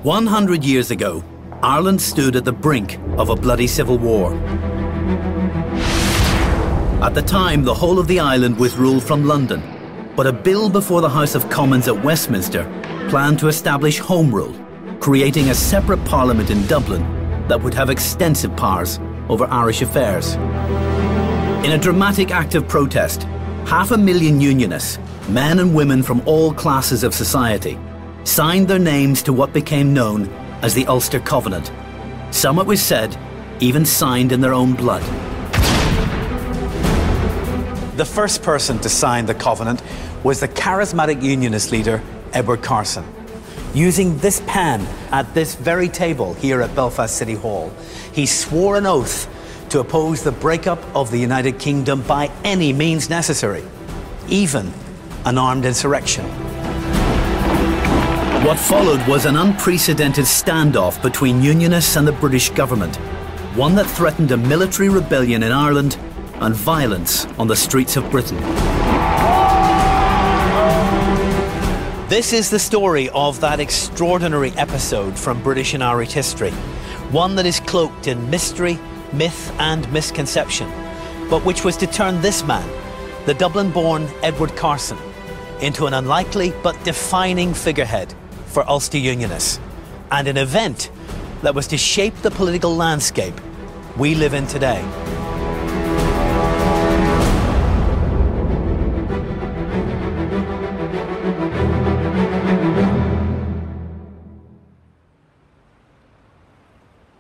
100 years ago, Ireland stood at the brink of a bloody civil war. At the time, the whole of the island was ruled from London, but a bill before the House of Commons at Westminster planned to establish Home Rule, creating a separate parliament in Dublin that would have extensive powers over Irish affairs. In a dramatic act of protest, 500,000 Unionists, men and women from all classes of society, signed their names to what became known as the Ulster Covenant. Some, it was said, even signed in their own blood. The first person to sign the Covenant was the charismatic Unionist leader, Edward Carson. Using this pen at this very table here at Belfast City Hall, he swore an oath to oppose the breakup of the United Kingdom by any means necessary, even an armed insurrection. What followed was an unprecedented standoff between Unionists and the British government, one that threatened a military rebellion in Ireland and violence on the streets of Britain. This is the story of that extraordinary episode from British and Irish history, one that is cloaked in mystery, myth and misconception, but which was to turn this man, the Dublin-born Edward Carson, into an unlikely but defining figurehead for Ulster Unionists, and an event that was to shape the political landscape we live in today.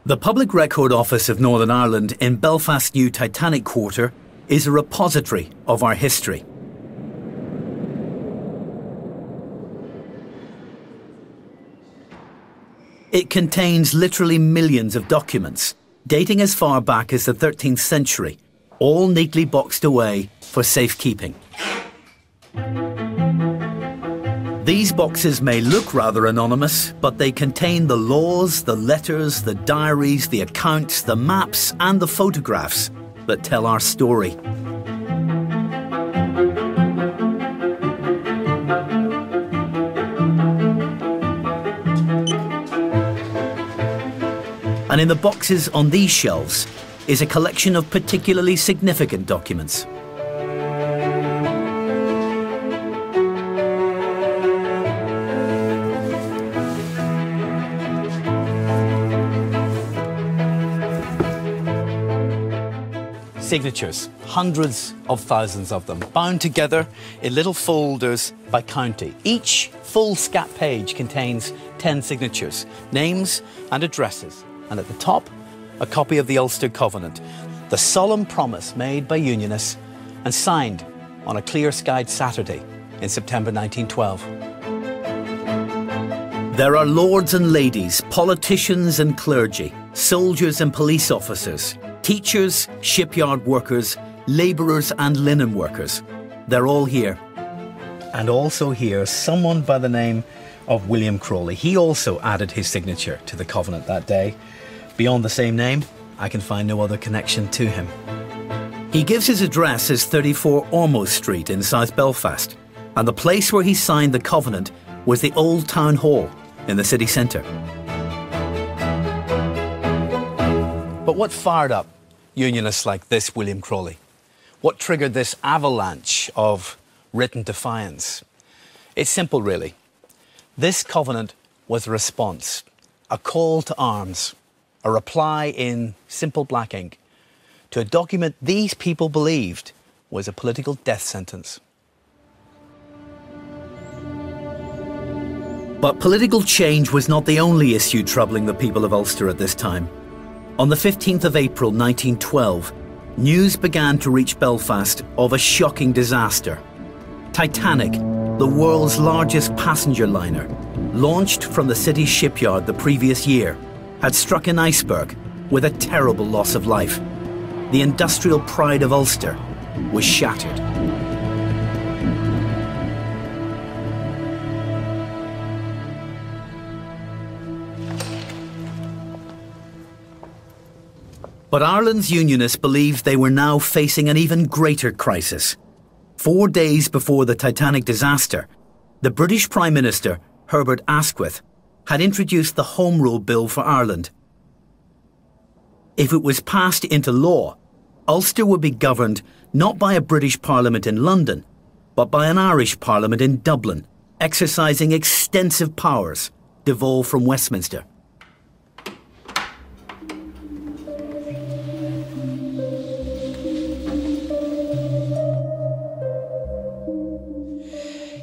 The Public Record Office of Northern Ireland in Belfast's new Titanic Quarter is a repository of our history. It contains literally millions of documents, dating as far back as the 13th century, all neatly boxed away for safekeeping. These boxes may look rather anonymous, but they contain the laws, the letters, the diaries, the accounts, the maps and the photographs that tell our story. And in the boxes on these shelves is a collection of particularly significant documents. Signatures, hundreds of thousands of them, bound together in little folders by county. Each full scat page contains 10 signatures, names and addresses, and at the top, a copy of the Ulster Covenant, the solemn promise made by Unionists and signed on a clear-skied Saturday in September 1912. There are lords and ladies, politicians and clergy, soldiers and police officers, teachers, shipyard workers, labourers and linen workers. They're all here. And also here, someone by the name of William Crawley. He also added his signature to the Covenant that day. Beyond the same name, I can find no other connection to him. He gives his address as 34 Ormo Street in South Belfast, and the place where he signed the Covenant was the Old Town Hall in the city centre. But what fired up Unionists like this William Crawley? What triggered this avalanche of written defiance? It's simple, really. This Covenant was a response, a call to arms, a reply in simple black ink to a document these people believed was a political death sentence. But political change was not the only issue troubling the people of Ulster at this time. On the 15th of April 1912, news began to reach Belfast of a shocking disaster. Titanic, the world's largest passenger liner, launched from the city's shipyard the previous year, had struck an iceberg with a terrible loss of life. The industrial pride of Ulster was shattered. But Ireland's Unionists believed they were now facing an even greater crisis. 4 days before the Titanic disaster, the British Prime Minister, Herbert Asquith, had introduced the Home Rule Bill for Ireland. If it was passed into law, Ulster would be governed not by a British Parliament in London, but by an Irish Parliament in Dublin, exercising extensive powers devolved from Westminster.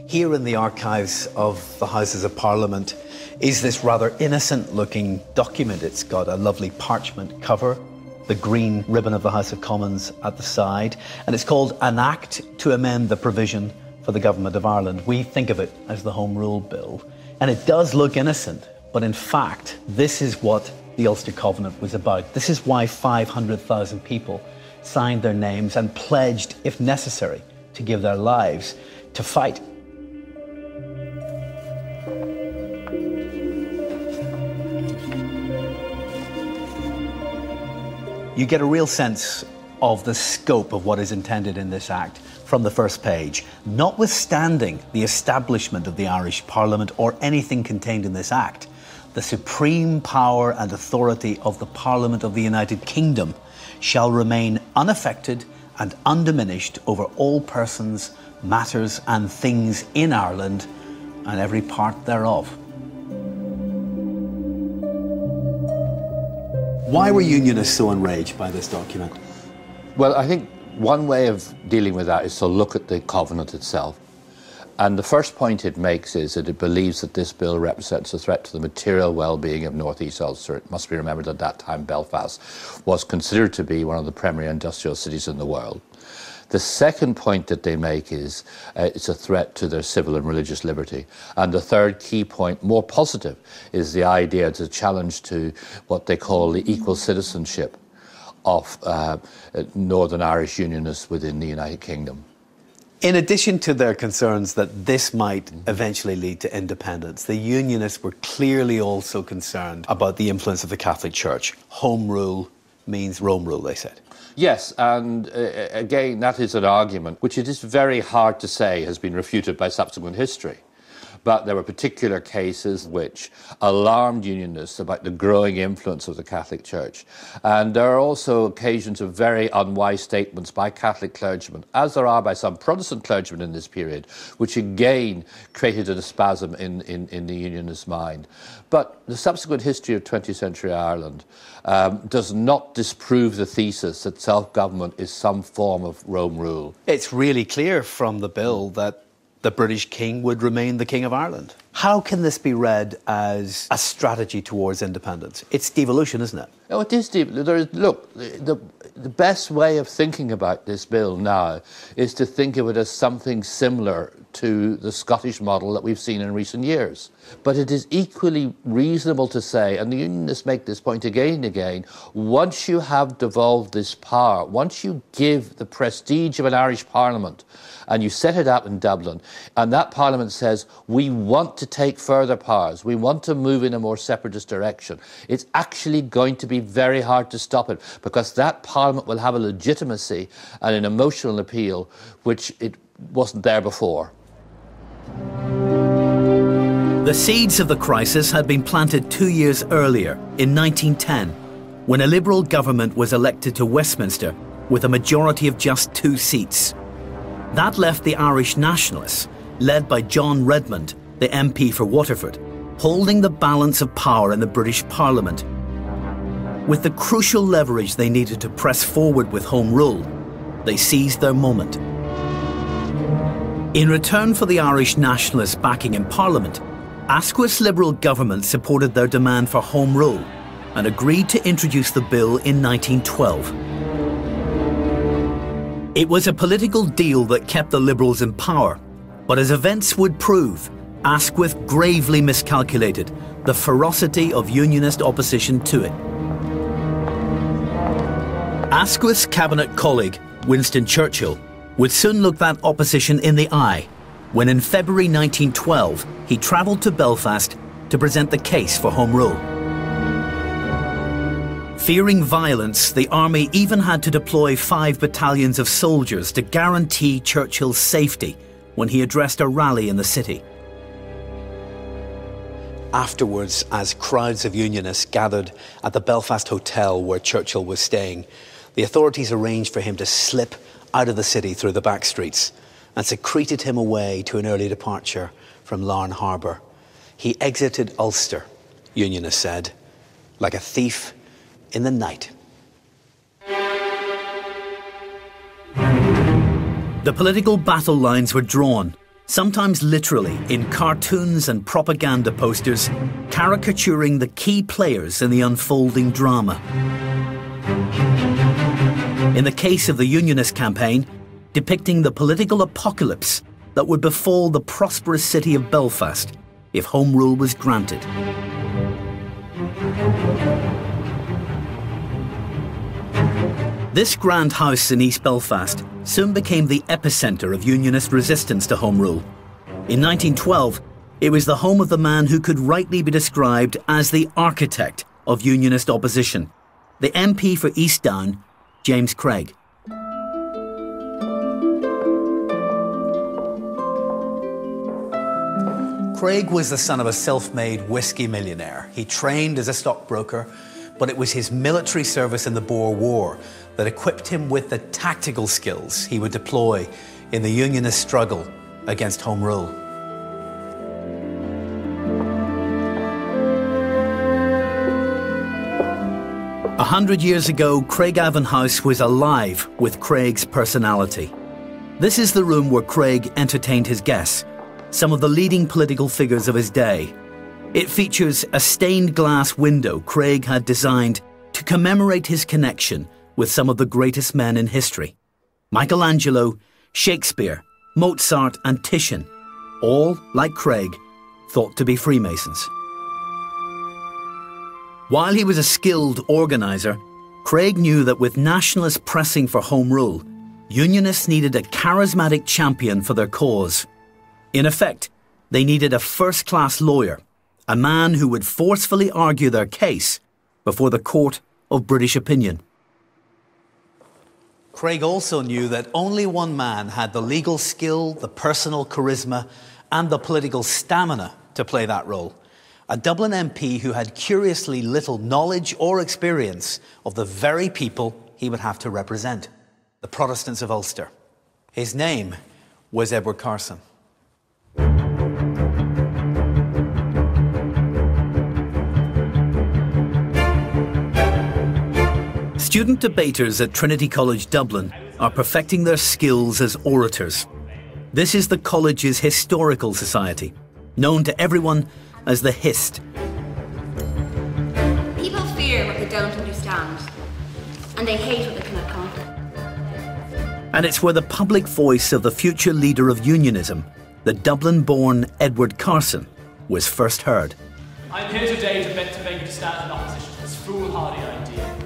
Here in the archives of the Houses of Parliament is this rather innocent-looking document. It's got a lovely parchment cover, the green ribbon of the House of Commons at the side, and it's called An Act to Amend the Provision for the Government of Ireland. We think of it as the Home Rule Bill, and it does look innocent, but in fact, this is what the Ulster Covenant was about. This is why 500,000 people signed their names and pledged, if necessary, to give their lives to fight. You get a real sense of the scope of what is intended in this Act from the first page. Notwithstanding the establishment of the Irish Parliament or anything contained in this Act, the supreme power and authority of the Parliament of the United Kingdom shall remain unaffected and undiminished over all persons, matters and things in Ireland and every part thereof. Why were Unionists so enraged by this document? Well, I think one way of dealing with that is to look at the Covenant itself. And the first point it makes is that it believes that this bill represents a threat to the material well-being of North East Ulster. It must be remembered at that time Belfast was considered to be one of the premier industrial cities in the world. The second point that they make is it's a threat to their civil and religious liberty. And the third key point, more positive, is the idea, it's a challenge to what they call the equal citizenship of Northern Irish Unionists within the United Kingdom. In addition to their concerns that this might eventually lead to independence, the Unionists were clearly also concerned about the influence of the Catholic Church. Home rule means Rome rule, they said. Yes, and again, that is an argument which it is very hard to say has been refuted by subsequent history. But there were particular cases which alarmed Unionists about the growing influence of the Catholic Church. And there are also occasions of very unwise statements by Catholic clergymen, as there are by some Protestant clergymen in this period, which again created a spasm in the Unionist mind. But the subsequent history of 20th century Ireland does not disprove the thesis that self-government is some form of Rome rule. It's really clear from the bill that the British king would remain the King of Ireland. How can this be read as a strategy towards independence? It's devolution, isn't it? Oh, it is devolution. Look, the best way of thinking about this bill now is to think of it as something similar to the Scottish model that we've seen in recent years. But it is equally reasonable to say, and the Unionists make this point again and again, once you have devolved this power, once you give the prestige of an Irish Parliament and you set it up in Dublin, and that Parliament says, we want to take further powers, we want to move in a more separatist direction, it's actually going to be very hard to stop it, because that Parliament will have a legitimacy and an emotional appeal which it wasn't there before. The seeds of the crisis had been planted 2 years earlier, in 1910, when a Liberal government was elected to Westminster with a majority of just 2 seats. That left the Irish Nationalists, led by John Redmond, the MP for Waterford, holding the balance of power in the British Parliament. With the crucial leverage they needed to press forward with Home Rule, they seized their moment. In return for the Irish Nationalists' backing in Parliament, Asquith's Liberal government supported their demand for Home Rule and agreed to introduce the bill in 1912. It was a political deal that kept the Liberals in power, but as events would prove, Asquith gravely miscalculated the ferocity of Unionist opposition to it. Asquith's cabinet colleague, Winston Churchill, would soon look that opposition in the eye when in February 1912 he travelled to Belfast to present the case for Home Rule. Fearing violence, the army even had to deploy 5 battalions of soldiers to guarantee Churchill's safety when he addressed a rally in the city. Afterwards, as crowds of Unionists gathered at the Belfast Hotel where Churchill was staying, the authorities arranged for him to slip out of the city through the back streets and secreted him away to an early departure from Larne Harbour. He exited Ulster, Unionists said, like a thief in the night. The political battle lines were drawn, sometimes literally, in cartoons and propaganda posters, caricaturing the key players in the unfolding drama. In the case of the Unionist campaign, depicting the political apocalypse that would befall the prosperous city of Belfast if Home Rule was granted. This grand house in East Belfast soon became the epicentre of Unionist resistance to Home Rule. In 1912, it was the home of the man who could rightly be described as the architect of Unionist opposition, the MP for East Down, James Craig. Craig was the son of a self-made whiskey millionaire. He trained as a stockbroker, but it was his military service in the Boer War that equipped him with the tactical skills he would deploy in the Unionist struggle against Home Rule. A 100 years ago, Craigavon House was alive with Craig's personality. This is the room where Craig entertained his guests, some of the leading political figures of his day. It features a stained glass window Craig had designed to commemorate his connection with some of the greatest men in history. Michelangelo, Shakespeare, Mozart and Titian, all, like Craig, thought to be Freemasons. While he was a skilled organiser, Craig knew that with nationalists pressing for Home Rule, Unionists needed a charismatic champion for their cause. In effect, they needed a first-class lawyer, a man who would forcefully argue their case before the court of British opinion. Craig also knew that only one man had the legal skill, the personal charisma and the political stamina to play that role. A Dublin MP who had curiously little knowledge or experience of the very people he would have to represent, the Protestants of Ulster. His name was Edward Carson. Student debaters at Trinity College Dublin are perfecting their skills as orators. This is the college's historical society, known to everyone as the HIST. People fear what they don't understand, and they hate what they cannot conquer. And it's where the public voice of the future leader of unionism, the Dublin-born Edward Carson, was first heard. I'm here today to beg you to stand in opposition to this foolhardy idea.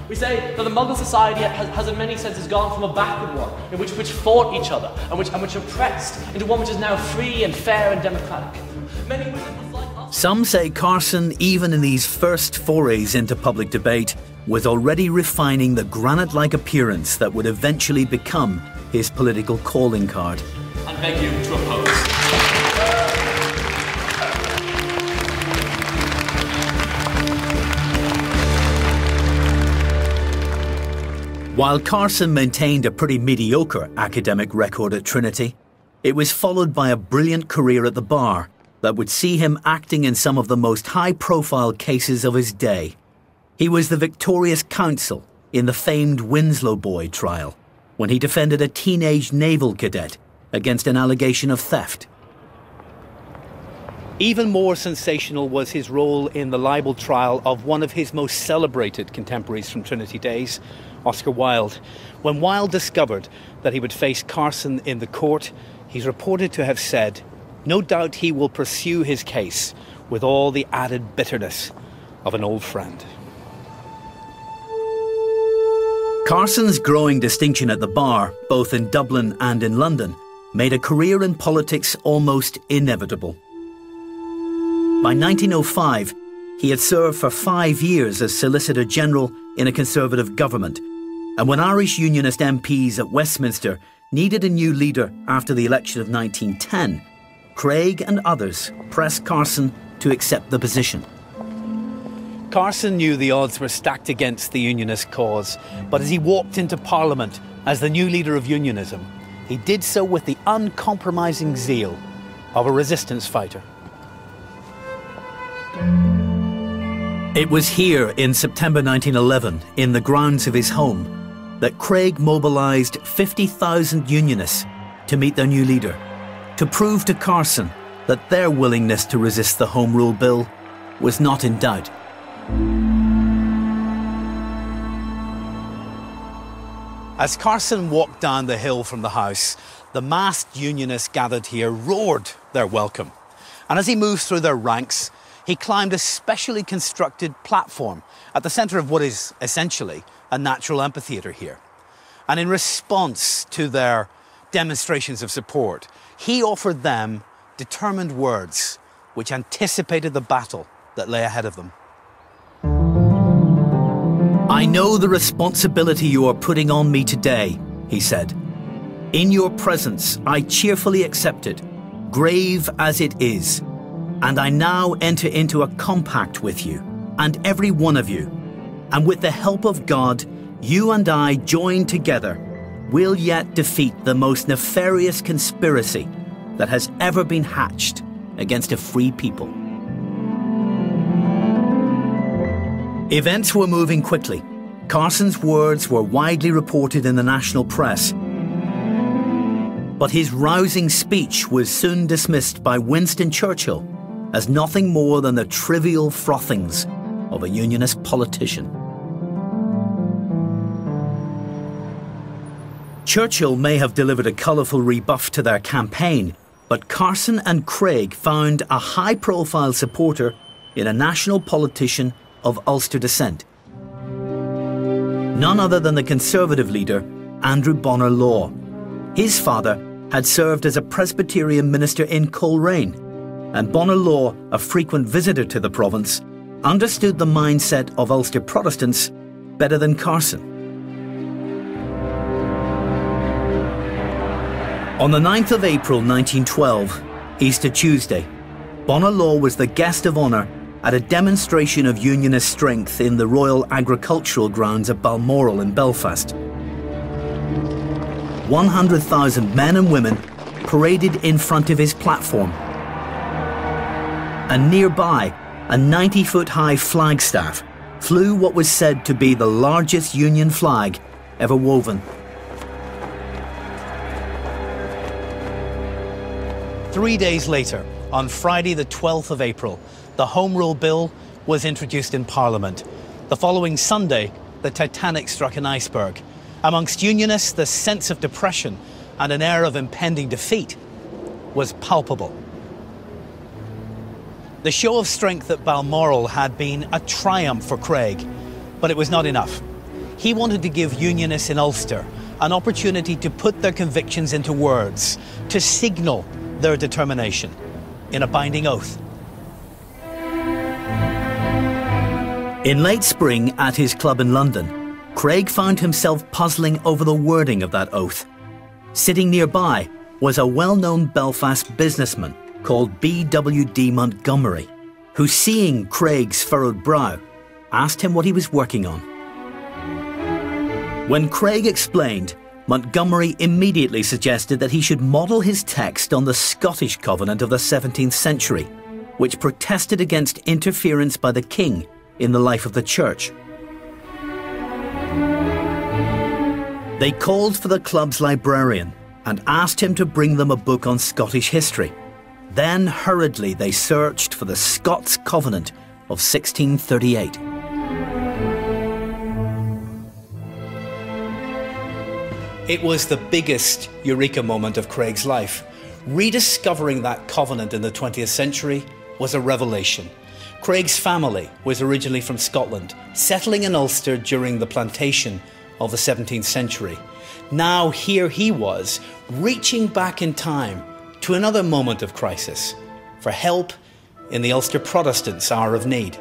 We say that the Muggle society has in many senses gone from a backward one, in which fought each other, and which oppressed, into one which is now free and fair and democratic. Many women like us. Some say Carson, even in these first forays into public debate, was already refining the granite-like appearance that would eventually become his political calling card. I beg you to oppose. While Carson maintained a pretty mediocre academic record at Trinity, it was followed by a brilliant career at the bar that would see him acting in some of the most high-profile cases of his day. He was the victorious counsel in the famed Winslow Boy trial, when he defended a teenage naval cadet against an allegation of theft. Even more sensational was his role in the libel trial of one of his most celebrated contemporaries from Trinity days, Oscar Wilde. When Wilde discovered that he would face Carson in the court, he's reported to have said, "No doubt he will pursue his case with all the added bitterness of an old friend." Carson's growing distinction at the bar, both in Dublin and in London, made a career in politics almost inevitable. By 1905, he had served for 5 years as Solicitor General in a Conservative government, and when Irish Unionist MPs at Westminster needed a new leader after the election of 1910, Craig and others pressed Carson to accept the position. Carson knew the odds were stacked against the Unionist cause, but as he walked into Parliament as the new leader of Unionism, he did so with the uncompromising zeal of a resistance fighter. It was here in September 1911, in the grounds of his home, that Craig mobilised 50,000 Unionists to meet their new leader, to prove to Carson that their willingness to resist the Home Rule Bill was not in doubt. As Carson walked down the hill from the house, the massed Unionists gathered here roared their welcome. And as he moved through their ranks, he climbed a specially constructed platform at the centre of what is essentially a natural amphitheatre here. And in response to their demonstrations of support, he offered them determined words which anticipated the battle that lay ahead of them. "I know the responsibility you are putting on me today," he said. "In your presence, I cheerfully accept it, grave as it is. And I now enter into a compact with you, and every one of you. And with the help of God, you and I, joined together, will yet defeat the most nefarious conspiracy that has ever been hatched against a free people." Events were moving quickly. Carson's words were widely reported in the national press. But his rousing speech was soon dismissed by Winston Churchill as nothing more than the trivial frothings of a Unionist politician. Churchill may have delivered a colourful rebuff to their campaign, but Carson and Craig found a high-profile supporter in a national politician of Ulster descent. None other than the Conservative leader, Andrew Bonar Law. His father had served as a Presbyterian minister in Coleraine, and Bonar Law, a frequent visitor to the province, understood the mindset of Ulster Protestants better than Carson. On the 9th of April 1912, Easter Tuesday, Bonar Law was the guest of honour at a demonstration of Unionist strength in the Royal Agricultural Grounds at Balmoral in Belfast. 100,000 men and women paraded in front of his platform. And nearby, a 90-foot-high flagstaff flew what was said to be the largest Union flag ever woven. 3 days later, on Friday the 12th of April, the Home Rule Bill was introduced in Parliament. The following Sunday, the Titanic struck an iceberg. Amongst Unionists, the sense of depression and an air of impending defeat was palpable. The show of strength at Balmoral had been a triumph for Craig, but it was not enough. He wanted to give Unionists in Ulster an opportunity to put their convictions into words, to signal their determination in a binding oath. In late spring at his club in London, Craig found himself puzzling over the wording of that oath. Sitting nearby was a well-known Belfast businessman called B.W.D. Montgomery, who, seeing Craig's furrowed brow, asked him what he was working on. When Craig explained, Montgomery immediately suggested that he should model his text on the Scottish Covenant of the 17th century, which protested against interference by the king in the life of the church. They called for the club's librarian and asked him to bring them a book on Scottish history. Then hurriedly they searched for the Scots Covenant of 1638. It was the biggest eureka moment of Craig's life. Rediscovering that covenant in the 20th century was a revelation. Craig's family was originally from Scotland, settling in Ulster during the plantation of the 17th century. Now here he was, reaching back in time to another moment of crisis, for help in the Ulster Protestants' hour of need.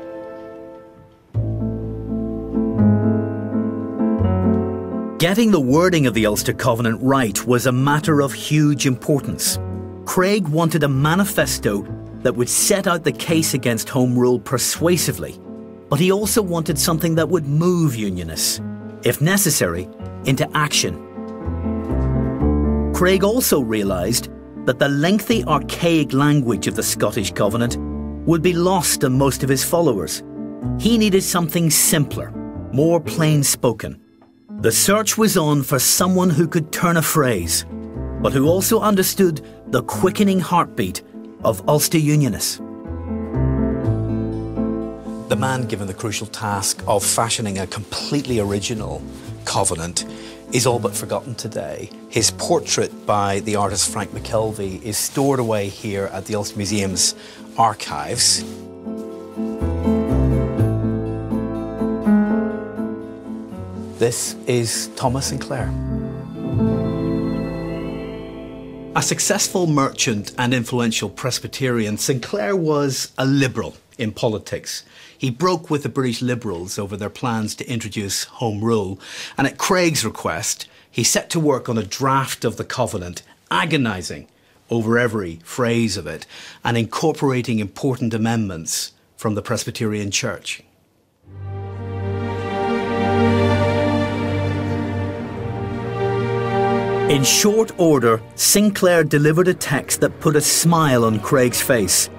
Getting the wording of the Ulster Covenant right was a matter of huge importance. Craig wanted a manifesto that would set out the case against Home Rule persuasively, but he also wanted something that would move Unionists, if necessary, into action. Craig also realised that the lengthy, archaic language of the Scottish Covenant would be lost on most of his followers. He needed something simpler, more plain-spoken. The search was on for someone who could turn a phrase, but who also understood the quickening heartbeat of Ulster Unionists. The man given the crucial task of fashioning a completely original covenant is all but forgotten today. His portrait by the artist Frank McKelvey is stored away here at the Ulster Museum's archives. This is Thomas Sinclair. A successful merchant and influential Presbyterian, Sinclair was a liberal in politics. He broke with the British Liberals over their plans to introduce Home Rule, and at Craig's request, he set to work on a draft of the Covenant, agonising over every phrase of it and incorporating important amendments from the Presbyterian Church. In short order, Sinclair delivered a text that put a smile on Craig's face.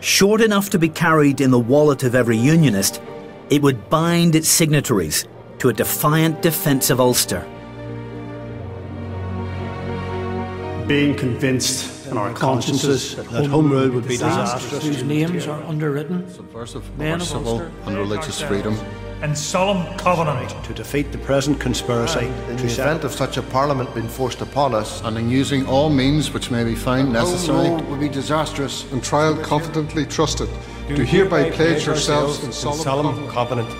Short enough to be carried in the wallet of every Unionist, it would bind its signatories to a defiant defence of Ulster. Being convinced in our consciences that Home Rule would be disastrous, whose names are underwritten, subversive of men our of civil Ulster, and religious freedom, and solemn covenant to defeat the present conspiracy in to the event of such a parliament being forced upon us, and in using all means which may be found necessary, Home Rule would be disastrous, and trial confidently trusted, do hereby pledge yourselves in solemn covenant.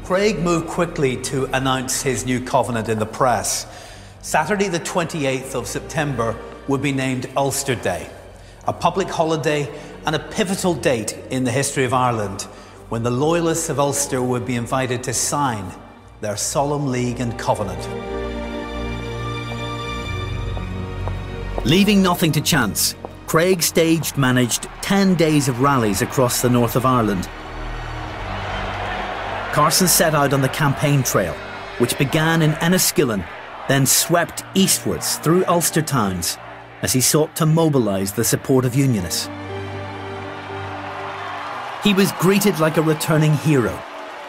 Craig moved quickly to announce his new covenant in the press. Saturday the 28th of September would be named Ulster Day, a public holiday and a pivotal date in the history of Ireland, when the loyalists of Ulster would be invited to sign their solemn league and covenant. Leaving nothing to chance, Craig managed 10 days of rallies across the north of Ireland. Carson set out on the campaign trail, which began in Enniskillen, then swept eastwards through Ulster towns as he sought to mobilise the support of Unionists. He was greeted like a returning hero,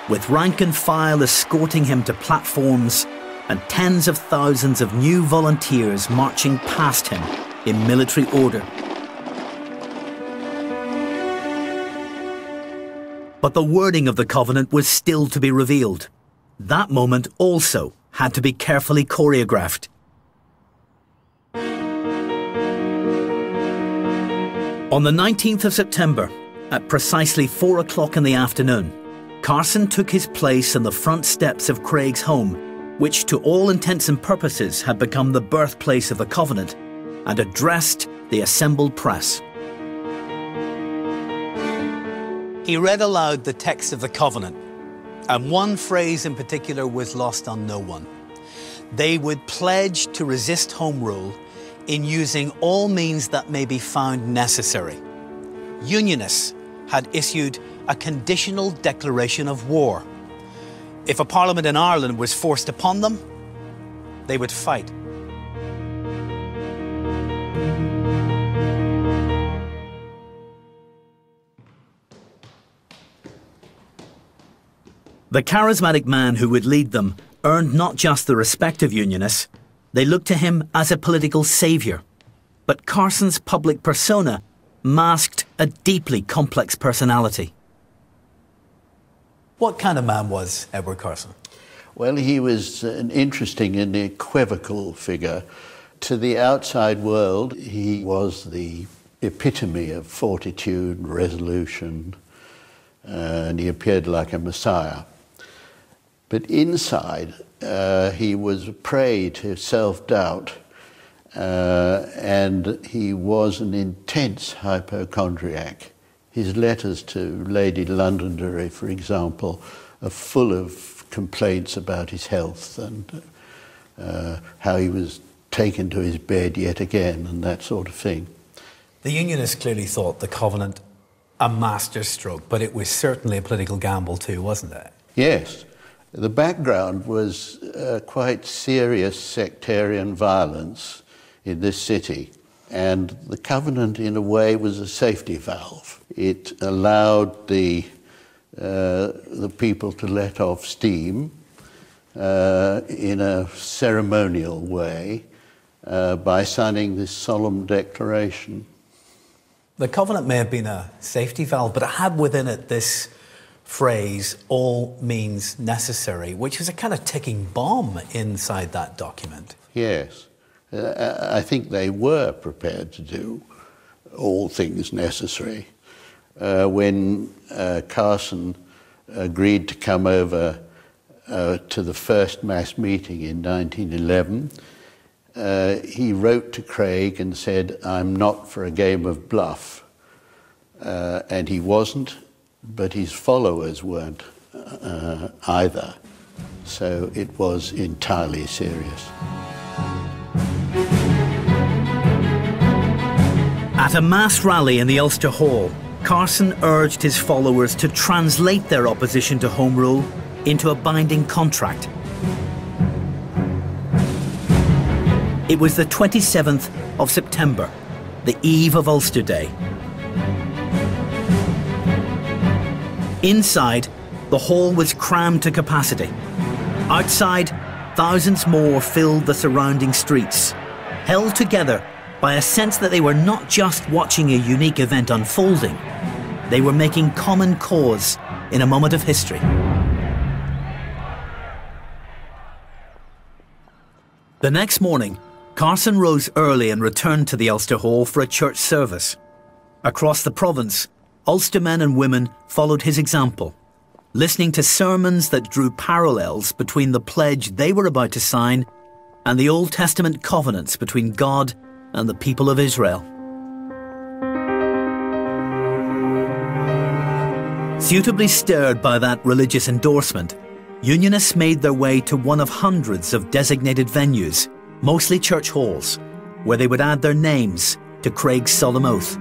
with rank and file escorting him to platforms and tens of thousands of new volunteers marching past him in military order. But the wording of the covenant was still to be revealed. That moment also had to be carefully choreographed. On the 19th of September, at precisely 4 o'clock in the afternoon, Carson took his place on the front steps of Craig's home, which to all intents and purposes had become the birthplace of the Covenant, and addressed the assembled press. He read aloud the text of the Covenant, and one phrase in particular was lost on no one. They would pledge to resist Home Rule in using all means that may be found necessary. Unionists had issued a conditional declaration of war. If a parliament in Ireland was forced upon them, they would fight. The charismatic man who would lead them earned not just the respect of Unionists, they looked to him as a political saviour. But Carson's public persona masked a deeply complex personality. What kind of man was Edward Carson? Well, he was an interesting and equivocal figure. To the outside world, he was the epitome of fortitude, resolution, and he appeared like a messiah. But inside, he was a prey to self-doubt, and he was an intense hypochondriac. His letters to Lady Londonderry, for example, are full of complaints about his health and how he was taken to his bed yet again and that sort of thing. The Unionists clearly thought the Covenant a masterstroke, but it was certainly a political gamble too, wasn't it? Yes. The background was quite serious sectarian violence in this city, and the Covenant in a way was a safety valve. It allowed the people to let off steam in a ceremonial way by signing this solemn declaration. The Covenant may have been a safety valve, but it had within it this phrase, all means necessary, which was a kind of ticking bomb inside that document. Yes. I think they were prepared to do all things necessary. When Carson agreed to come over to the first mass meeting in 1911, he wrote to Craig and said, "I'm not for a game of bluff." And he wasn't, but his followers weren't either. So it was entirely serious. At a mass rally in the Ulster Hall, Carson urged his followers to translate their opposition to Home Rule into a binding contract. It was the 27th of September, the eve of Ulster Day. Inside, the hall was crammed to capacity. Outside, thousands more filled the surrounding streets, held together by a sense that they were not just watching a unique event unfolding, they were making common cause in a moment of history. The next morning, Carson rose early and returned to the Ulster Hall for a church service. Across the province, Ulster men and women followed his example, listening to sermons that drew parallels between the pledge they were about to sign and the Old Testament covenants between God and the people of Israel. Suitably stirred by that religious endorsement, Unionists made their way to one of hundreds of designated venues, mostly church halls, where they would add their names to Craig's solemn oath.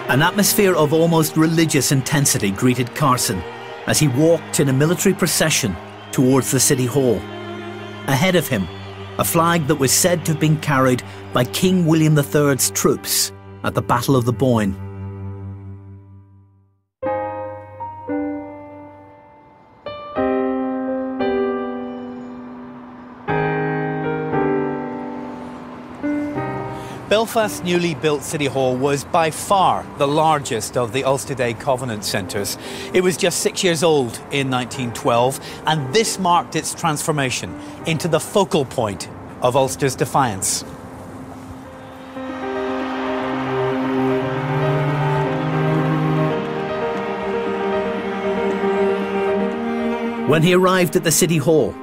An atmosphere of almost religious intensity greeted Carson as he walked in a military procession towards the City Hall. Ahead of him, a flag that was said to have been carried by King William III's troops at the Battle of the Boyne. Belfast's newly built City Hall was by far the largest of the Ulster Day Covenant centres. It was just 6 years old in 1912, and this marked its transformation into the focal point of Ulster's defiance. When he arrived at the City Hall,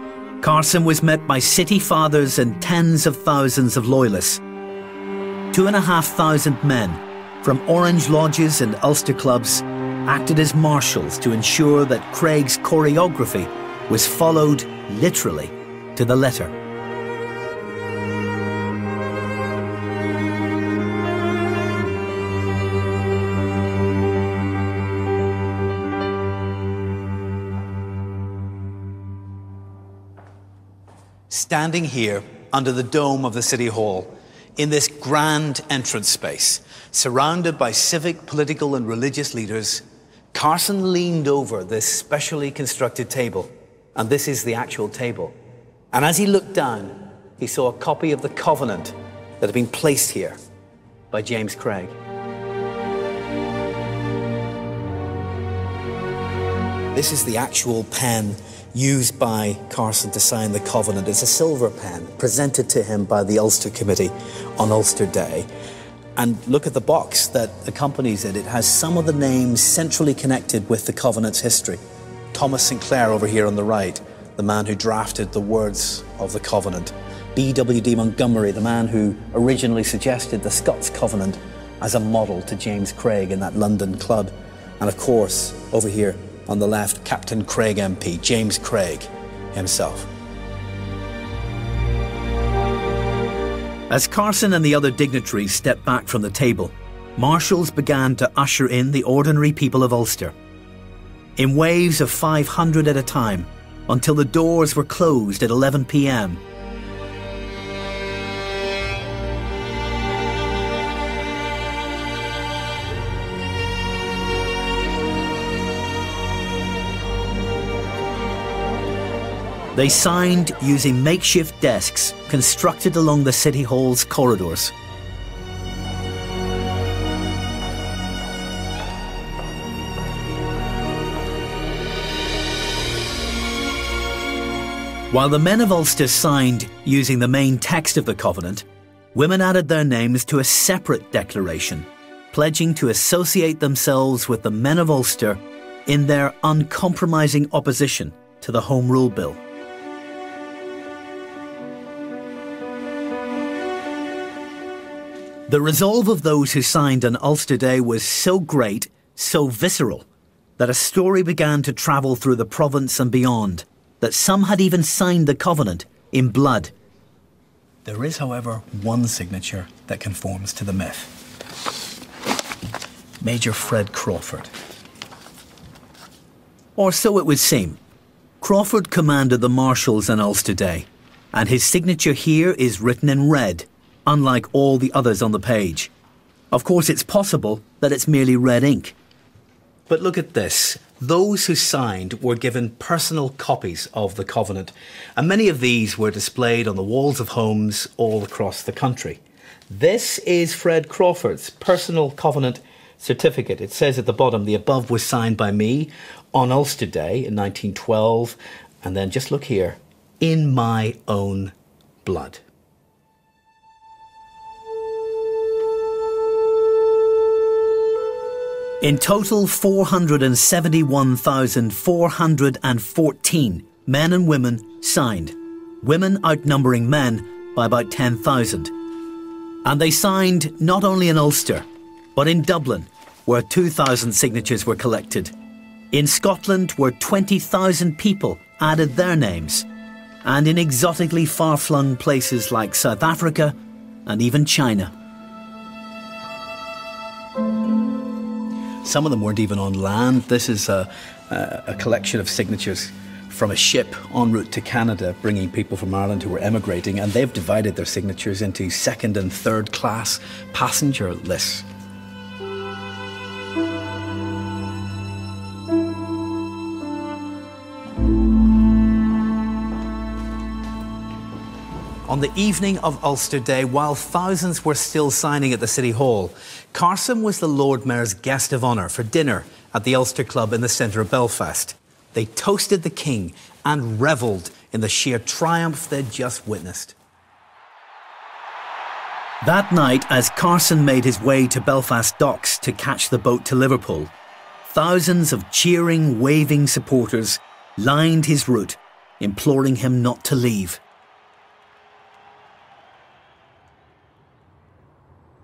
Carson was met by city fathers and tens of thousands of loyalists. 2,500 men from Orange Lodges and Ulster clubs acted as marshals to ensure that Craig's choreography was followed literally to the letter. Standing here under the dome of the City Hall, in this grand entrance space, surrounded by civic, political and religious leaders, Carson leaned over this specially constructed table, and this is the actual table. And as he looked down, he saw a copy of the Covenant that had been placed here by James Craig. This is the actual pen used by Carson to sign the Covenant. It's a silver pen presented to him by the Ulster Committee on Ulster Day. And look at the box that accompanies it. It has some of the names centrally connected with the Covenant's history. Thomas Sinclair over here on the right, the man who drafted the words of the Covenant. B.W.D. Montgomery, the man who originally suggested the Scots Covenant as a model to James Craig in that London club. And of course, over here on the left, Captain Craig MP, James Craig himself. As Carson and the other dignitaries stepped back from the table, marshals began to usher in the ordinary people of Ulster. In waves of 500 at a time, until the doors were closed at 11 p.m. They signed using makeshift desks constructed along the City Hall's corridors. While the men of Ulster signed using the main text of the Covenant, women added their names to a separate declaration, pledging to associate themselves with the men of Ulster in their uncompromising opposition to the Home Rule Bill. The resolve of those who signed on Ulster Day was so great, so visceral, that a story began to travel through the province and beyond, that some had even signed the Covenant in blood. There is, however, one signature that conforms to the myth. Major Fred Crawford. Or so it would seem. Crawford commanded the marshals on Ulster Day, and his signature here is written in red, unlike all the others on the page. Of course, it's possible that it's merely red ink. But look at this. Those who signed were given personal copies of the Covenant, and many of these were displayed on the walls of homes all across the country. This is Fred Crawford's personal Covenant certificate. It says at the bottom, the above was signed by me on Ulster Day in 1912, and then just look here, in my own blood. In total, 471,414 men and women signed, women outnumbering men by about 10,000. And they signed not only in Ulster, but in Dublin, where 2,000 signatures were collected. In Scotland, where 20,000 people added their names, and in exotically far-flung places like South Africa and even China. Some of them weren't even on land. This is a collection of signatures from a ship en route to Canada, bringing people from Ireland who were emigrating, and they've divided their signatures into second and third class passenger lists. On the evening of Ulster Day, while thousands were still signing at the City Hall, Carson was the Lord Mayor's guest of honour for dinner at the Ulster Club in the centre of Belfast. They toasted the King and revelled in the sheer triumph they'd just witnessed. That night, as Carson made his way to Belfast docks to catch the boat to Liverpool, thousands of cheering, waving supporters lined his route, imploring him not to leave.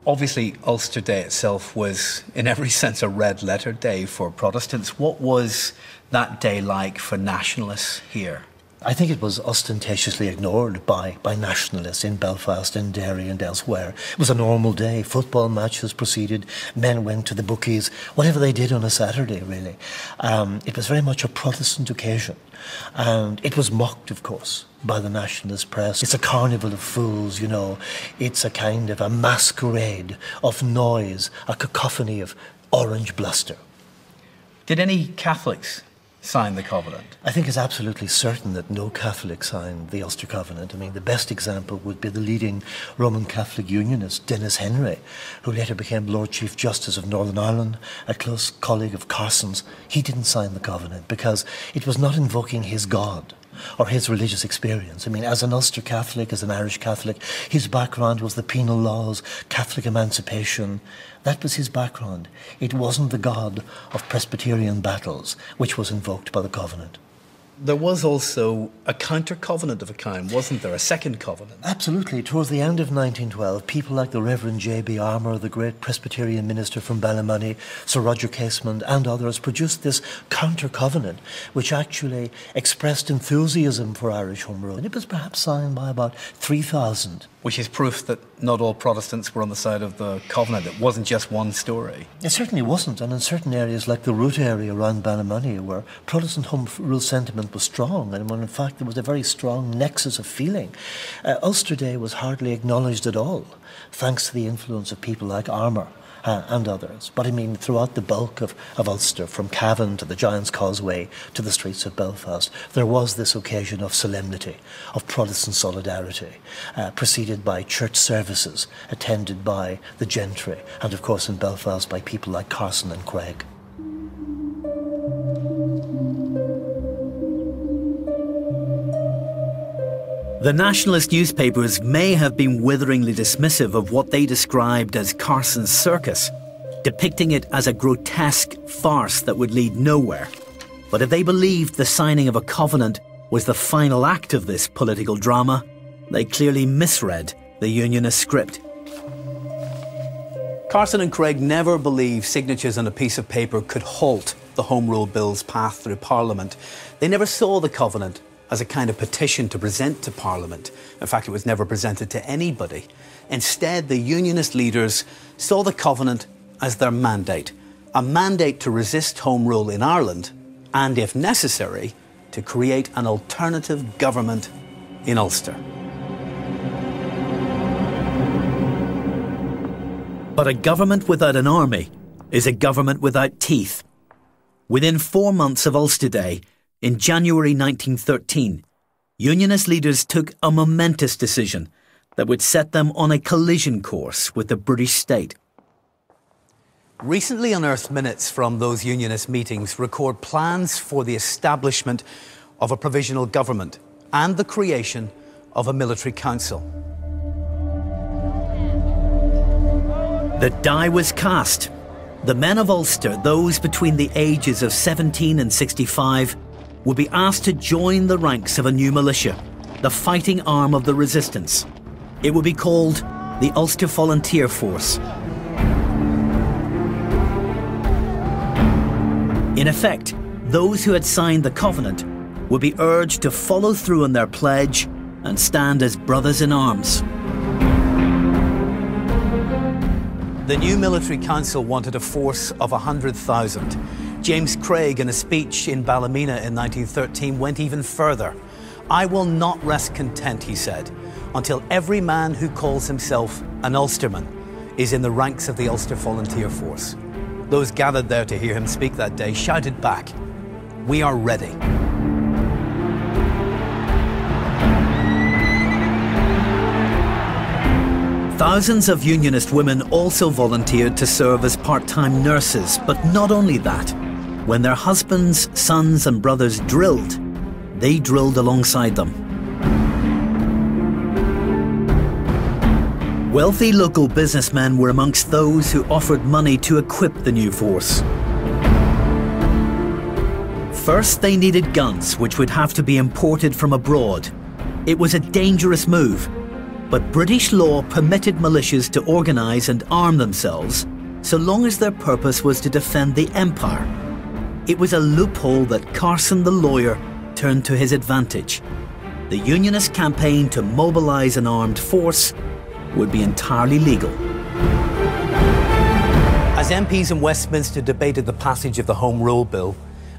Obviously, Ulster Day itself was, in every sense, a red-letter day for Protestants. What was that day like for nationalists here? I think it was ostentatiously ignored by nationalists in Belfast, in Derry and elsewhere. It was a normal day. Football matches proceeded. Men went to the bookies. Whatever they did on a Saturday, really. It was very much a Protestant occasion. And it was mocked, of course, by the nationalist press. It's a carnival of fools, you know. It's a kind of a masquerade of noise, a cacophony of orange bluster. Did any Catholics sign the Covenant? I think it's absolutely certain that no Catholic signed the Ulster Covenant. I mean, the best example would be the leading Roman Catholic Unionist, Denis Henry, who later became Lord Chief Justice of Northern Ireland, a close colleague of Carson's. He didn't sign the Covenant because it was not invoking his God or his religious experience. I mean, as an Ulster Catholic, as an Irish Catholic, his background was the penal laws, Catholic emancipation. That was his background. It wasn't the God of Presbyterian battles which was invoked by the Covenant. There was also a counter-covenant of a kind, wasn't there? A second covenant? Absolutely. Towards the end of 1912, people like the Reverend J.B. Armour, the great Presbyterian minister from Ballymoney, Sir Roger Casement and others produced this counter-covenant which actually expressed enthusiasm for Irish Home Rule. And it was perhaps signed by about 3,000. Which is proof that not all Protestants were on the side of the covenant. It wasn't just one story. It certainly wasn't, and in certain areas like the Root area around Ballymoney where Protestant Home Rule sentiment was strong, and when in fact there was a very strong nexus of feeling, Ulster Day was hardly acknowledged at all, thanks to the influence of people like Armour and others. But I mean, throughout the bulk of Ulster, from Cavan to the Giant's Causeway to the streets of Belfast, there was this occasion of solemnity, of Protestant solidarity, preceded by church services, attended by the gentry, and of course in Belfast by people like Carson and Craig. The nationalist newspapers may have been witheringly dismissive of what they described as Carson's circus, depicting it as a grotesque farce that would lead nowhere. But if they believed the signing of a covenant was the final act of this political drama, they clearly misread the Unionist script. Carson and Craig never believed signatures on a piece of paper could halt the Home Rule Bill's path through Parliament. They never saw the covenant as a kind of petition to present to Parliament. In fact, it was never presented to anybody. Instead, the Unionist leaders saw the covenant as their mandate, a mandate to resist Home Rule in Ireland and, if necessary, to create an alternative government in Ulster. But a government without an army is a government without teeth. Within 4 months of Ulster Day, in January 1913, Unionist leaders took a momentous decision that would set them on a collision course with the British state. Recently unearthed minutes from those Unionist meetings record plans for the establishment of a provisional government and the creation of a military council. The die was cast. The men of Ulster, those between the ages of 17 and 65, would be asked to join the ranks of a new militia, the fighting arm of the resistance. It would be called the Ulster Volunteer Force. In effect, those who had signed the covenant would be urged to follow through on their pledge and stand as brothers in arms. The new military council wanted a force of 100,000. James Craig, in a speech in Ballymena in 1913, went even further. "I will not rest content," he said, "until every man who calls himself an Ulsterman is in the ranks of the Ulster Volunteer Force." Those gathered there to hear him speak that day shouted back, "We are ready." Thousands of Unionist women also volunteered to serve as part-time nurses, but not only that. When their husbands, sons and brothers drilled, they drilled alongside them. Wealthy local businessmen were amongst those who offered money to equip the new force. First, they needed guns, which would have to be imported from abroad. It was a dangerous move, but British law permitted militias to organise and arm themselves so long as their purpose was to defend the empire. It was a loophole that Carson the lawyer turned to his advantage. The Unionist campaign to mobilise an armed force would be entirely legal. As MPs in Westminster debated the passage of the Home Rule Bill,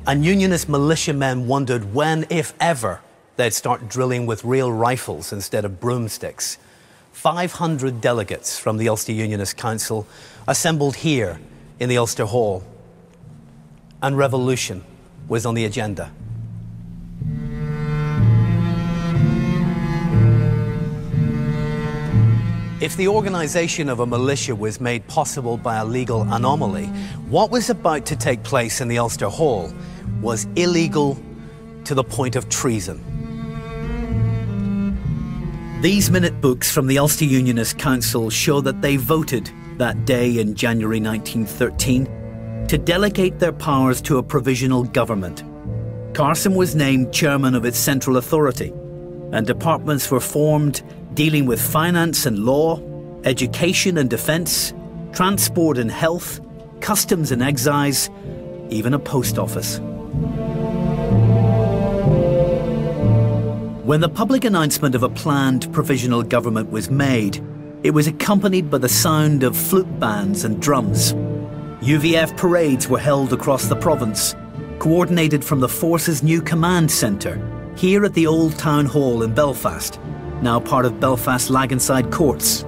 and Unionist militiamen wondered when, if ever, they'd start drilling with real rifles instead of broomsticks, 500 delegates from the Ulster Unionist Council assembled here in the Ulster Hall. And revolution was on the agenda. If the organisation of a militia was made possible by a legal anomaly, what was about to take place in the Ulster Hall was illegal to the point of treason. These minute books from the Ulster Unionist Council show that they voted that day in January 1913 to delegate their powers to a provisional government. Carson was named chairman of its central authority, and departments were formed dealing with finance and law, education and defence, transport and health, customs and excise, even a post office. When the public announcement of a planned provisional government was made, it was accompanied by the sound of flute bands and drums. UVF parades were held across the province, coordinated from the force's new command centre, here at the Old Town Hall in Belfast, now part of Belfast Laganside Courts.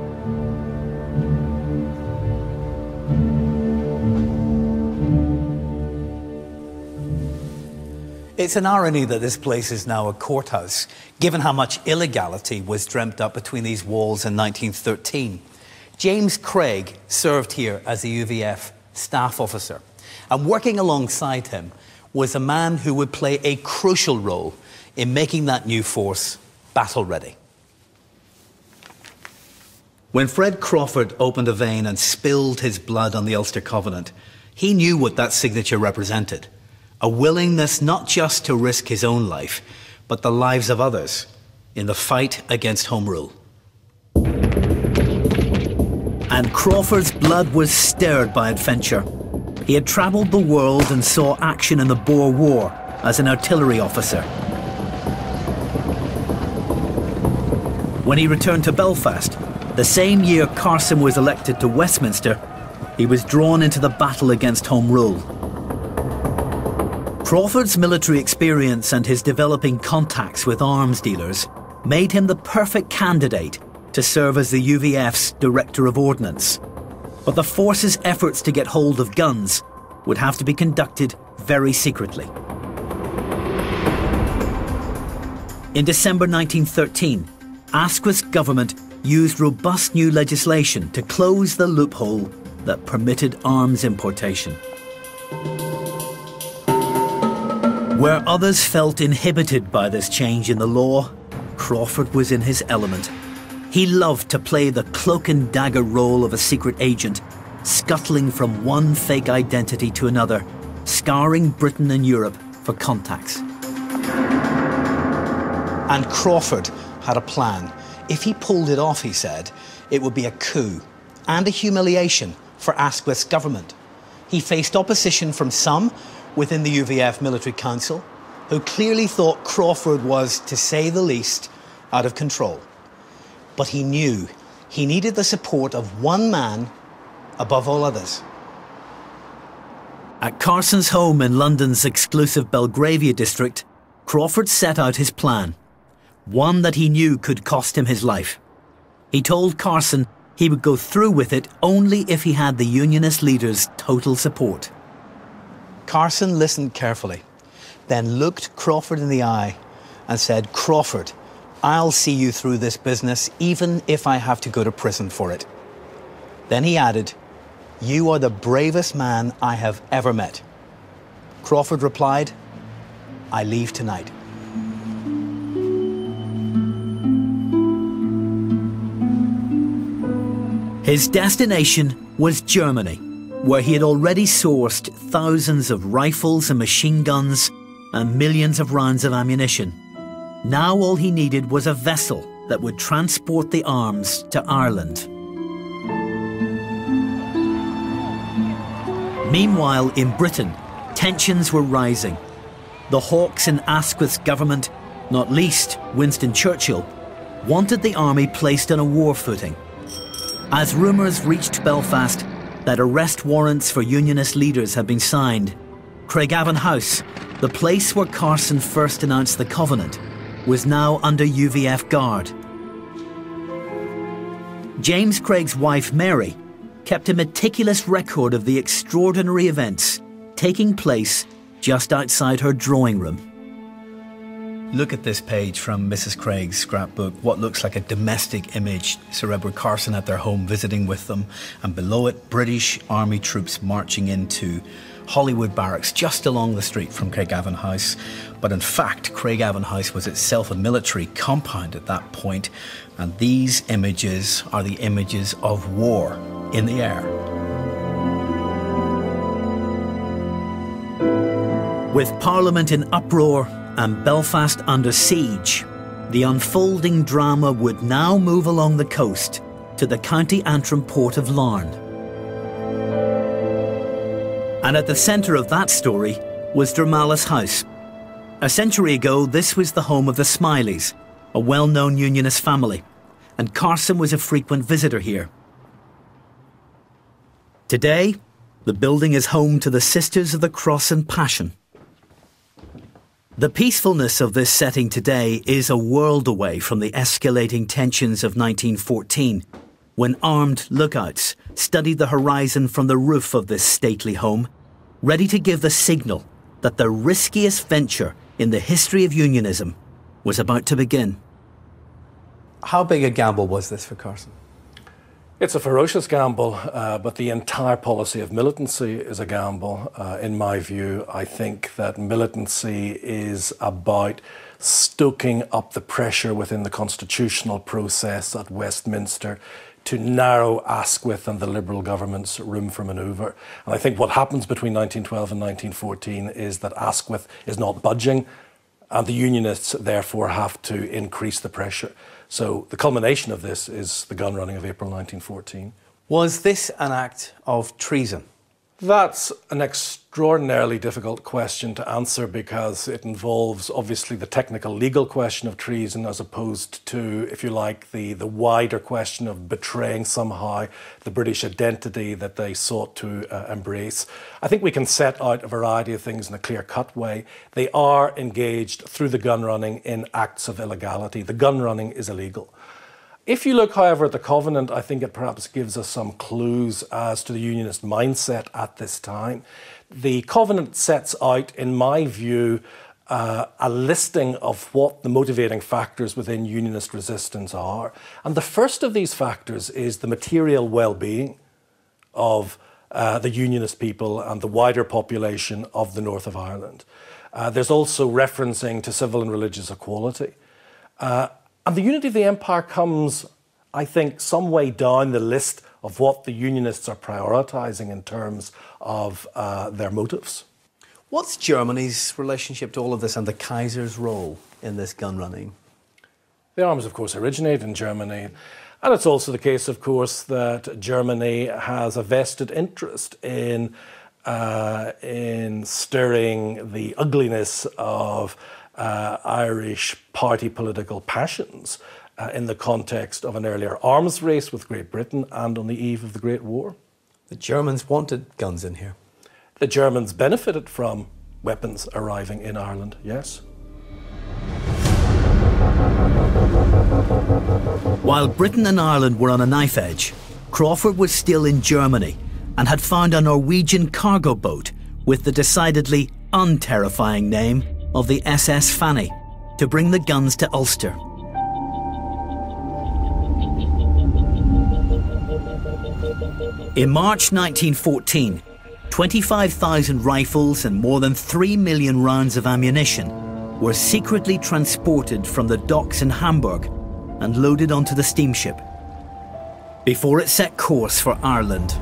It's an irony that this place is now a courthouse, given how much illegality was dreamt up between these walls in 1913. James Craig served here as a UVF staff officer, and working alongside him was a man who would play a crucial role in making that new force battle-ready. When Fred Crawford opened a vein and spilled his blood on the Ulster Covenant, he knew what that signature represented. A willingness not just to risk his own life, but the lives of others in the fight against Home Rule. And Crawford's blood was stirred by adventure. He had travelled the world and saw action in the Boer War as an artillery officer. When he returned to Belfast, the same year Carson was elected to Westminster, he was drawn into the battle against Home Rule. Crawford's military experience and his developing contacts with arms dealers made him the perfect candidate to serve as the UVF's Director of Ordnance. But the force's efforts to get hold of guns would have to be conducted very secretly. In December 1913, Asquith's government used robust new legislation to close the loophole that permitted arms importation. Where others felt inhibited by this change in the law, Crawford was in his element. He loved to play the cloak and dagger role of a secret agent, scuttling from one fake identity to another, scouring Britain and Europe for contacts. And Crawford had a plan. If he pulled it off, he said, it would be a coup and a humiliation for Asquith's government. He faced opposition from some within the UVF Military Council, who clearly thought Crawford was, to say the least, out of control. But he knew he needed the support of one man above all others. At Carson's home in London's exclusive Belgravia district, Crawford set out his plan, one that he knew could cost him his life. He told Carson he would go through with it only if he had the Unionist leader's total support. Carson listened carefully, then looked Crawford in the eye and said, "Crawford, I'll see you through this business, even if I have to go to prison for it." Then he added, "You are the bravest man I have ever met." Crawford replied, "I leave tonight." His destination was Germany, where he had already sourced thousands of rifles and machine guns and millions of rounds of ammunition. Now all he needed was a vessel that would transport the arms to Ireland. Meanwhile, in Britain, tensions were rising. The hawks in Asquith's government, not least Winston Churchill, wanted the army placed on a war footing. As rumours reached Belfast that arrest warrants for Unionist leaders had been signed, Craigavon House, the place where Carson first announced the Covenant, was now under UVF guard. James Craig's wife Mary kept a meticulous record of the extraordinary events taking place just outside her drawing room. Look at this page from Mrs. Craig's scrapbook, what looks like a domestic image. Sir Edward Carson at their home visiting with them, and below it, British Army troops marching into Hollywood Barracks just along the street from Craigavon House. But in fact, Craigavon House was itself a military compound at that point, and these images are the images of war in the air. With Parliament in uproar and Belfast under siege, the unfolding drama would now move along the coast to the County Antrim port of Larne. And at the centre of that story was Dromalis House. A century ago, this was the home of the Smileys, a well-known Unionist family, and Carson was a frequent visitor here. Today, the building is home to the Sisters of the Cross and Passion. The peacefulness of this setting today is a world away from the escalating tensions of 1914, when armed lookouts studied the horizon from the roof of this stately home, ready to give the signal that the riskiest venture in the history of unionism was about to begin. How big a gamble was this for Carson? It's a ferocious gamble, but the entire policy of militancy is a gamble. In my view, I think that militancy is about stoking up the pressure within the constitutional process at Westminster to narrow Asquith and the Liberal government's room for manoeuvre. And I think what happens between 1912 and 1914 is that Asquith is not budging, and the Unionists therefore have to increase the pressure. So the culmination of this is the gun running of April 1914. Was this an act of treason? That's an extraordinarily difficult question to answer because it involves obviously the technical legal question of treason as opposed to, if you like, the wider question of betraying somehow the British identity that they sought to embrace. I think we can set out a variety of things in a clear-cut way. They are engaged through the gun running in acts of illegality. The gun running is illegal. If you look, however, at the Covenant, I think it perhaps gives us some clues as to the Unionist mindset at this time. The Covenant sets out, in my view, a listing of what the motivating factors within Unionist resistance are. And the first of these factors is the material well-being of the Unionist people and the wider population of the north of Ireland. There's also referencing to civil and religious equality. And the unity of the empire comes, I think, some way down the list of what the Unionists are prioritising in terms of their motives. What's Germany's relationship to all of this and the Kaiser's role in this gun running? The arms, of course, originate in Germany. And it's also the case, of course, that Germany has a vested interest in stirring the ugliness of Irish party political passions in the context of an earlier arms race with Great Britain and on the eve of the Great War. The Germans wanted guns in here. The Germans benefited from weapons arriving in Ireland, yes. While Britain and Ireland were on a knife edge, Crawford was still in Germany and had found a Norwegian cargo boat with the decidedly unterrifying name of the SS Fanny to bring the guns to Ulster. In March 1914, 25,000 rifles and more than 3 million rounds of ammunition were secretly transported from the docks in Hamburg and loaded onto the steamship before it set course for Ireland.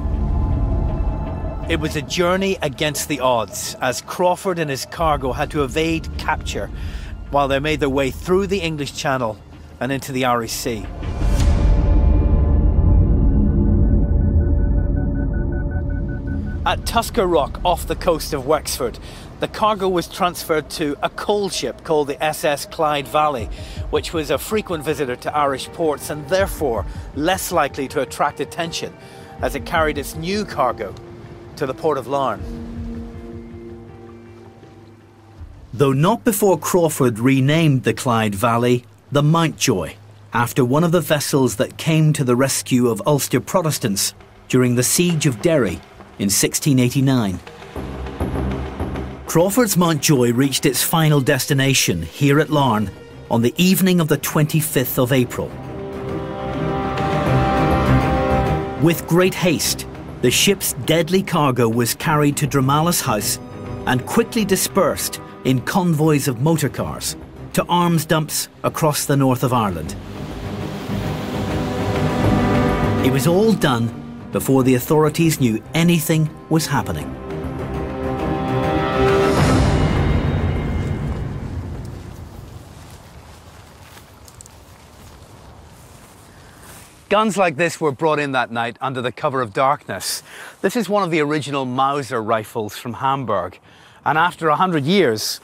It was a journey against the odds, as Crawford and his cargo had to evade capture while they made their way through the English Channel and into the Irish Sea. At Tusker Rock, off the coast of Wexford, the cargo was transferred to a coal ship called the SS Clyde Valley, which was a frequent visitor to Irish ports and therefore less likely to attract attention as it carried its new cargo to the port of Larne. Though not before Crawford renamed the Clyde Valley the Mountjoy, after one of the vessels that came to the rescue of Ulster Protestants during the siege of Derry in 1689. Crawford's Mountjoy reached its final destination here at Larne on the evening of the 25th of April. With great haste, the ship's deadly cargo was carried to Dromalis House and quickly dispersed in convoys of motor cars to arms dumps across the north of Ireland. It was all done before the authorities knew anything was happening. Guns like this were brought in that night under the cover of darkness. This is one of the original Mauser rifles from Hamburg. And after 100 years,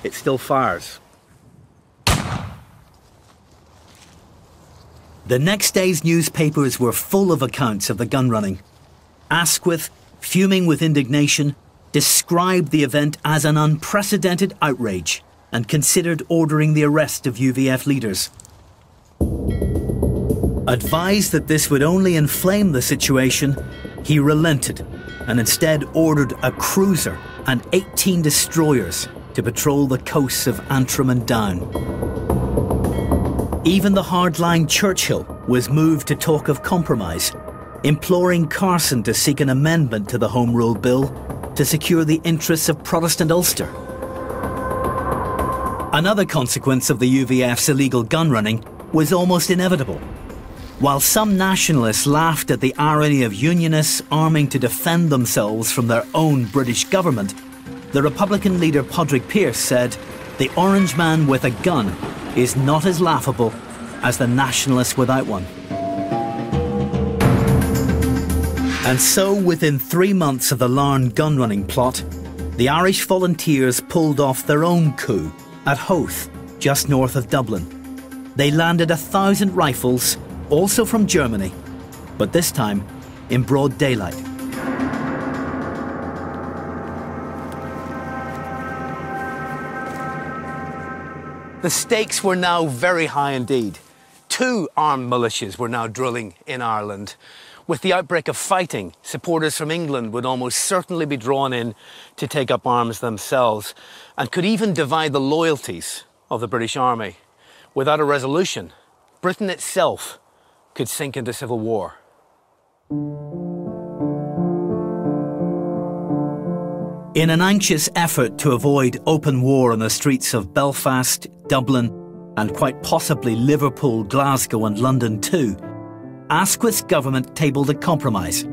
it still fires. The next day's newspapers were full of accounts of the gun running. Asquith, fuming with indignation, described the event as an unprecedented outrage and considered ordering the arrest of UVF leaders. Advised that this would only inflame the situation, he relented and instead ordered a cruiser and 18 destroyers to patrol the coasts of Antrim and Down. Even the hardline Churchill was moved to talk of compromise, imploring Carson to seek an amendment to the Home Rule Bill to secure the interests of Protestant Ulster. Another consequence of the UVF's illegal gun running was almost inevitable. While some nationalists laughed at the irony of Unionists arming to defend themselves from their own British government, the Republican leader Padraig Pearse said, "The Orange man with a gun is not as laughable as the nationalist without one." And so, within 3 months of the Larne gun-running plot, the Irish volunteers pulled off their own coup at Howth, just north of Dublin. They landed 1,000 rifles, also from Germany, but this time in broad daylight. The stakes were now very high indeed. 2 armed militias were now drilling in Ireland. With the outbreak of fighting, supporters from England would almost certainly be drawn in to take up arms themselves and could even divide the loyalties of the British Army. Without a resolution, Britain itself could sink into civil war. In an anxious effort to avoid open war on the streets of Belfast, Dublin, and quite possibly Liverpool, Glasgow and London too, Asquith's government tabled a compromise.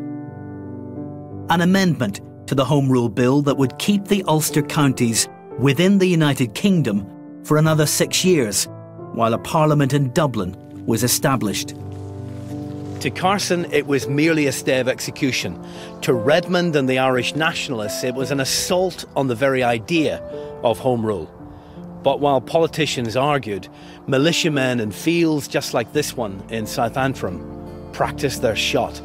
An amendment to the Home Rule Bill that would keep the Ulster counties within the United Kingdom for another 6 years, while a parliament in Dublin was established. To Carson, it was merely a stay of execution. To Redmond and the Irish nationalists, it was an assault on the very idea of Home Rule. But while politicians argued, militiamen in fields just like this one in South Antrim practiced their shot.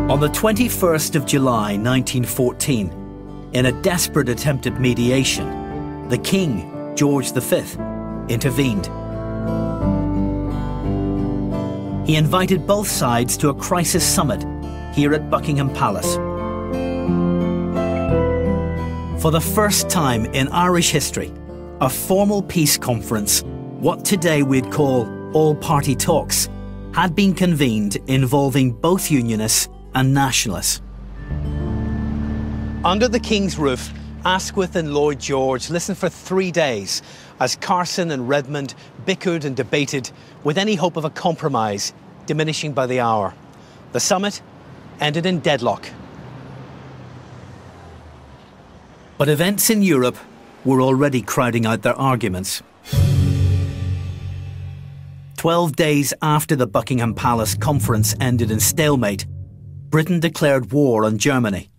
On the 21st of July 1914, in a desperate attempt at mediation, the King, George V, intervened. He invited both sides to a crisis summit here at Buckingham Palace. For the first time in Irish history, a formal peace conference, what today we'd call all-party talks, had been convened involving both Unionists and Nationalists. Under the King's roof, Asquith and Lloyd George listened for 3 days as Carson and Redmond bickered and debated with any hope of a compromise diminishing by the hour. The summit ended in deadlock. But events in Europe were already crowding out their arguments. 12 days after the Buckingham Palace conference ended in stalemate, Britain declared war on Germany.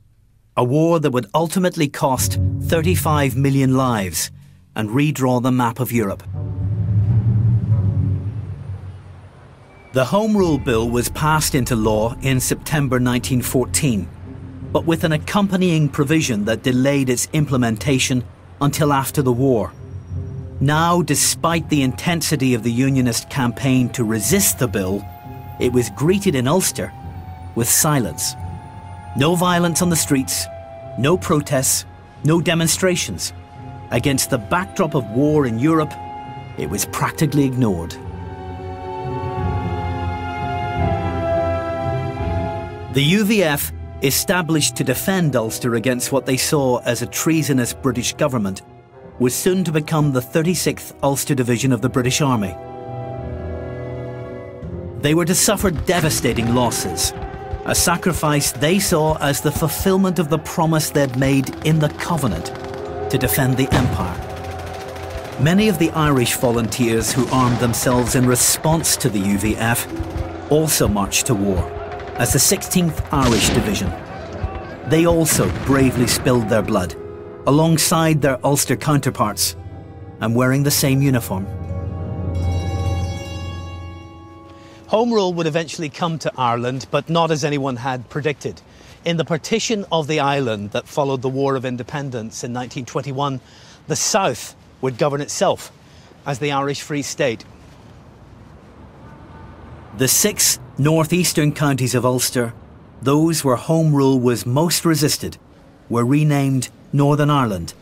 A war that would ultimately cost 35 million lives and redraw the map of Europe. The Home Rule Bill was passed into law in September 1914, but with an accompanying provision that delayed its implementation until after the war. Now, despite the intensity of the Unionist campaign to resist the bill, it was greeted in Ulster with silence. No violence on the streets, no protests, no demonstrations. Against the backdrop of war in Europe, it was practically ignored. The UVF, established to defend Ulster against what they saw as a treasonous British government, was soon to become the 36th Ulster Division of the British Army. They were to suffer devastating losses, a sacrifice they saw as the fulfilment of the promise they'd made in the Covenant to defend the Empire. Many of the Irish volunteers who armed themselves in response to the UVF also marched to war as the 16th Irish Division. They also bravely spilled their blood alongside their Ulster counterparts and wearing the same uniform. Home rule would eventually come to Ireland, but not as anyone had predicted. In the partition of the island that followed the War of Independence in 1921, the South would govern itself as the Irish Free State. The 6 northeastern counties of Ulster, those where Home Rule was most resisted, were renamed Northern Ireland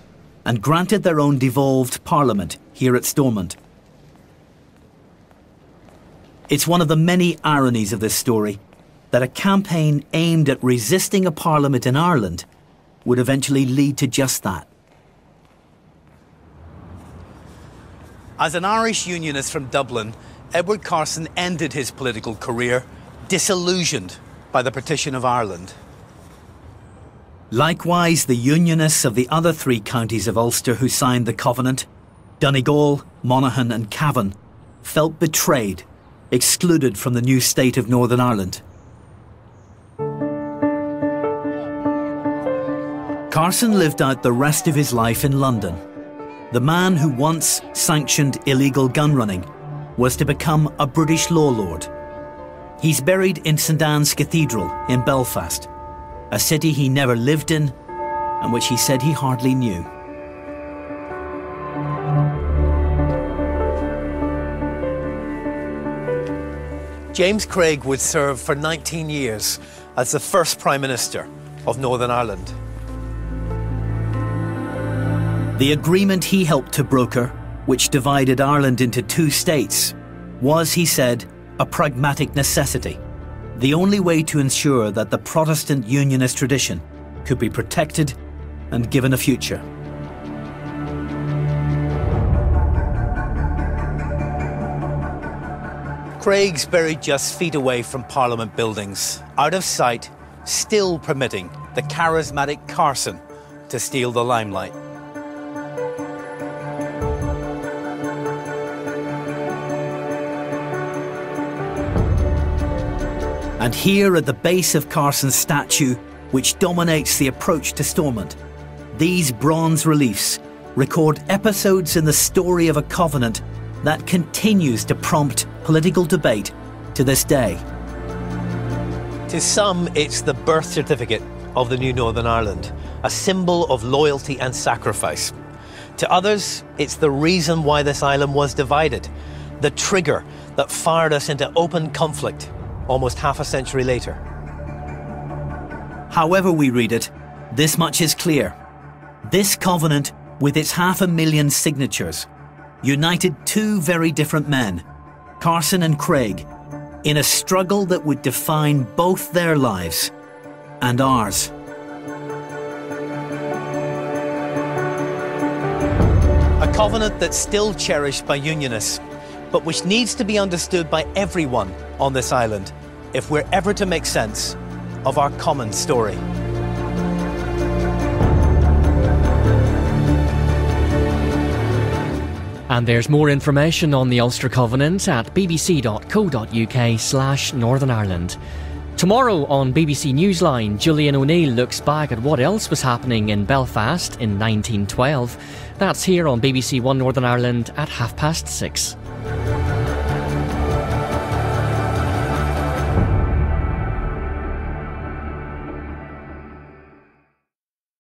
and granted their own devolved parliament here at Stormont. It's one of the many ironies of this story that a campaign aimed at resisting a parliament in Ireland would eventually lead to just that. As an Irish unionist from Dublin, Edward Carson ended his political career disillusioned by the partition of Ireland. Likewise, the unionists of the other 3 counties of Ulster who signed the Covenant, Donegal, Monaghan and Cavan, felt betrayed, excluded from the new state of Northern Ireland. Carson lived out the rest of his life in London. The man who once sanctioned illegal gun running was to become a British law lord. He's buried in St Anne's Cathedral in Belfast, a city he never lived in and which he said he hardly knew. James Craig would serve for 19 years as the first Prime Minister of Northern Ireland. The agreement he helped to broker, which divided Ireland into 2 states, was, he said, a pragmatic necessity, the only way to ensure that the Protestant unionist tradition could be protected and given a future. Craig's buried just feet away from Parliament buildings, out of sight, still permitting the charismatic Carson to steal the limelight. And here at the base of Carson's statue, which dominates the approach to Stormont, these bronze reliefs record episodes in the story of a covenant that continues to prompt political debate to this day. To some, it's the birth certificate of the new Northern Ireland, a symbol of loyalty and sacrifice. To others, it's the reason why this island was divided, the trigger that fired us into open conflict almost half a century later. However we read it, this much is clear. This covenant, with its 500,000 signatures, united 2 very different men, Carson and Craig, in a struggle that would define both their lives and ours. A covenant that's still cherished by unionists, but which needs to be understood by everyone on this island if we're ever to make sense of our common story. And there's more information on the Ulster Covenant at bbc.co.uk/Northern Ireland. Tomorrow on BBC Newsline, Julian O'Neill looks back at what else was happening in Belfast in 1912. That's here on BBC One Northern Ireland at 6:30.